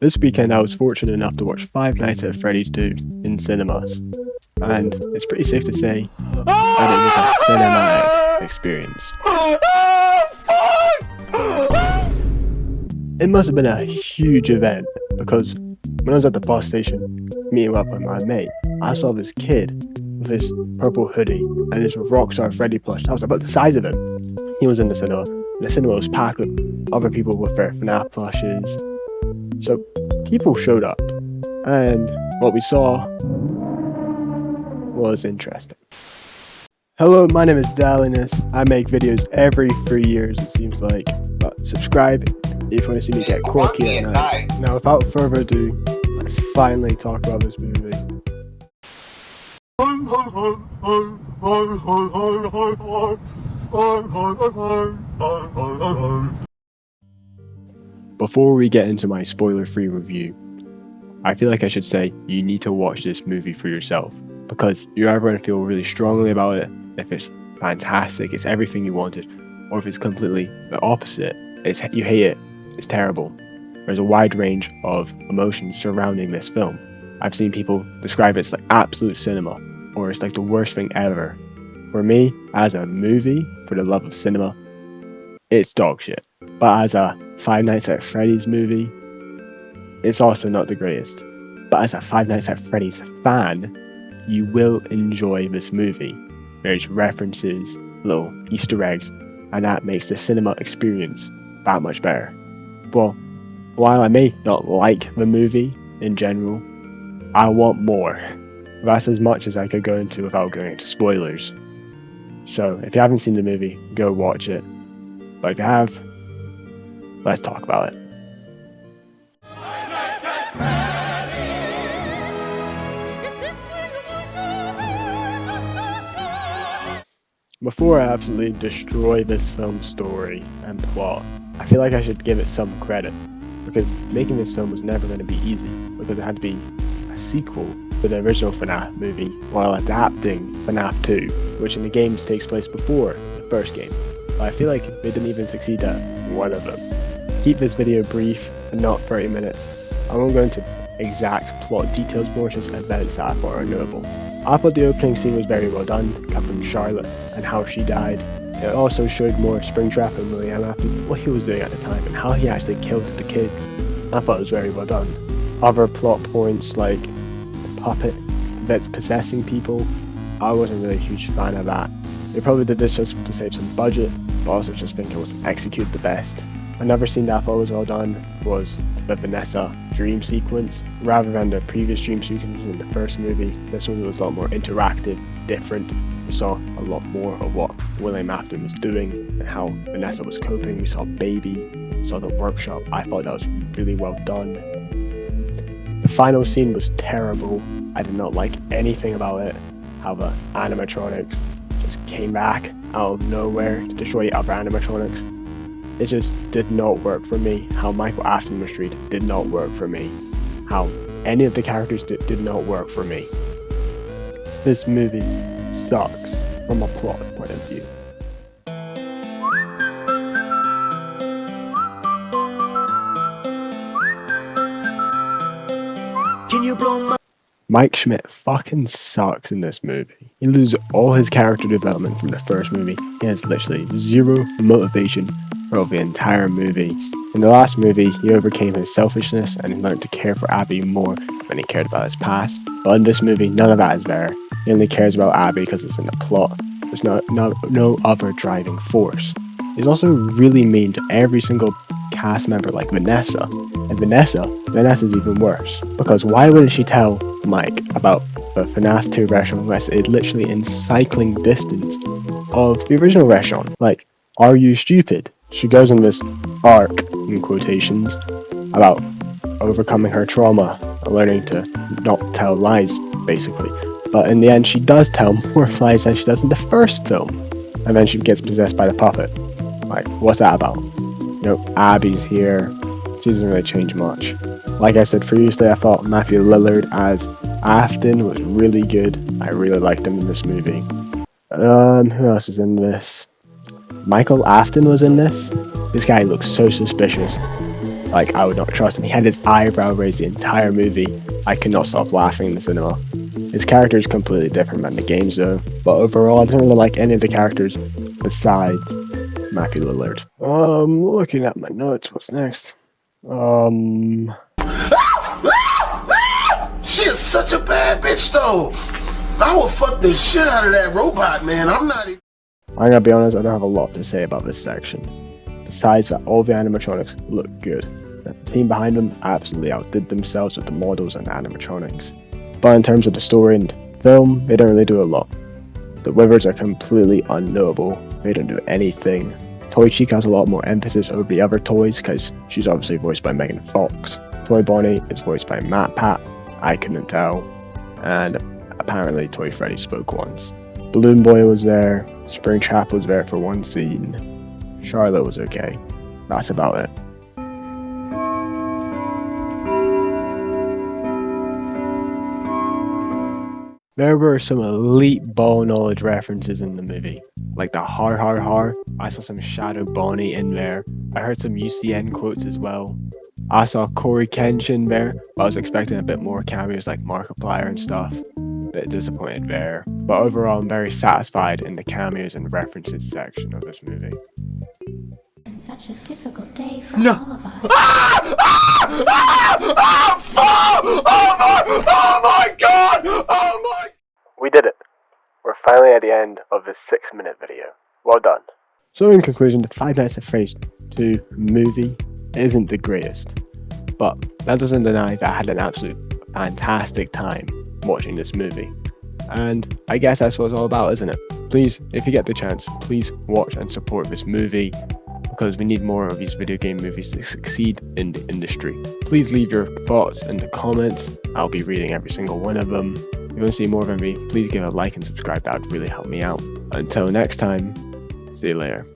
This weekend I was fortunate enough to watch Five Nights at Freddy's 2 in cinemas, and it's pretty safe to say that it was a cinematic experience. It must have been a huge event, because when I was at the bus station meeting up with my mate, I saw this kid with this purple hoodie and this Rockstar Freddy plush. I was about the size of him. He was in the cinema. The cinema was packed with other people with their FNAF plushes. So people showed up, and what we saw was interesting. Hello, my name is daLiiinus. I make videos every 3 years, it seems like. But subscribe if you want to see me get quirky at night. Now, without further ado, let's finally talk about this movie. Before we get into my spoiler-free review, I feel like I should say you need to watch this movie for yourself, because you're either going to feel really strongly about it, if it's fantastic, it's everything you wanted, or if it's completely the opposite, you hate it, it's terrible. There's a wide range of emotions surrounding this film. I've seen people describe it as like absolute cinema, or it's like the worst thing ever. For me, as a movie, for the love of cinema, it's dog shit. But as a Five Nights at Freddy's movie, it's also not the greatest. But as a Five Nights at Freddy's fan, you will enjoy this movie. There's references, little Easter eggs, and that makes the cinema experience that much better. Well, while I may not like the movie in general, I want more. That's as much as I could go into without going into spoilers. So if you haven't seen the movie, go watch it. But if you have, let's talk about it. Before I absolutely destroy this film's story and plot, I feel like I should give it some credit, because making this film was never going to be easy, because it had to be a sequel to the original FNAF movie while adapting FNAF 2, which in the games takes place before the first game. But I feel like they didn't even succeed at one of them. Keep this video brief and not 30 minutes. I won't go into exact plot details, more just events that I thought are notable. I thought the opening scene was very well done, covering Charlotte and how she died. It also showed more Springtrap and William after what he was doing at the time and how he actually killed the kids. I thought it was very well done. Other plot points like the puppet that's possessing people, I wasn't really a huge fan of that. They probably did this just to save some budget, but also just think it wasn't executed the best. Another scene that I thought was well done was the Vanessa dream sequence. Rather than the previous dream sequences in the first movie, this one was a lot more interactive, different. We saw a lot more of what William Afton was doing and how Vanessa was coping. We saw Baby, we saw the workshop. I thought that was really well done. The final scene was terrible. I did not like anything about it. How the animatronics just came back out of nowhere to destroy the other animatronics. It just did not work for me. How Michael Afton was treated did not work for me. How any of the characters did not work for me. This movie sucks from a plot point of view. Can you blow my... Mike Schmidt fucking sucks in this movie. He loses all his character development from the first movie. He has literally zero motivation throughout the entire movie. In the last movie, he overcame his selfishness and he learned to care for Abby more when he cared about his past. But in this movie, none of that is there. He only cares about Abby because it's in the plot. There's no other driving force. He's also really mean to every single cast member like Vanessa. And Vanessa's even worse. Because why wouldn't she tell Mike about the FNAF 2 restaurant unless it's literally in cycling distance of the original restaurant? Like, are you stupid? She goes on this arc, in quotations, about overcoming her trauma and learning to not tell lies, basically. But in the end, she does tell more lies than she does in the first film. And then she gets possessed by the puppet. Like, what's that about? You know, Abby's here. She doesn't really change much. Like I said previously, I thought Matthew Lillard as Afton was really good. I really liked him in this movie. Who else is in this? Michael Afton was in this. This guy looks so suspicious. Like, I would not trust him. He had his eyebrow raised the entire movie. I could not stop laughing in the cinema. His character is completely different than the games though, but overall I didn't really like any of the characters besides Matthew Lillard. Looking at my notes, what's next? She is such a bad bitch though. I will fuck the shit out of that robot, man. I'm gonna be honest, I don't have a lot to say about this section. Besides that all the animatronics look good. The team behind them absolutely outdid themselves with the models and animatronics. But in terms of the story and film, they don't really do a lot. The Wizards are completely unknowable. They don't do anything. Toy Chica has a lot more emphasis over the other toys because she's obviously voiced by Megan Fox. Toy Bonnie is voiced by Matt Pat. I couldn't tell. And apparently Toy Freddy spoke once. Balloon Boy was there. Springtrap was there for one scene. Charlotte was okay. That's about it. There were some elite ball knowledge references in the movie, like the har har har. I saw some Shadow Bonnie in there. I heard some UCN quotes as well. I saw Corey Kenshin there, but I was expecting a bit more cameos like Markiplier and stuff. Bit disappointed there. But overall, I'm very satisfied in the cameos and references section of this movie. It's such a difficult day for all of us. Oh my god! Oh my! We did it. We're finally at the end of this 6-minute video. Well done. So in conclusion, the Five Nights at Freddy's 2 movie isn't the greatest, but that doesn't deny that I had an absolute fantastic time watching this movie. And I guess that's what it's all about, isn't it? Please, if you get the chance, please watch and support this movie, because we need more of these video game movies to succeed in the industry. Please leave your thoughts in the comments. I'll be reading every single one of them. If you want to see more of me, please give a like and subscribe. That would really help me out. Until next time, see you later.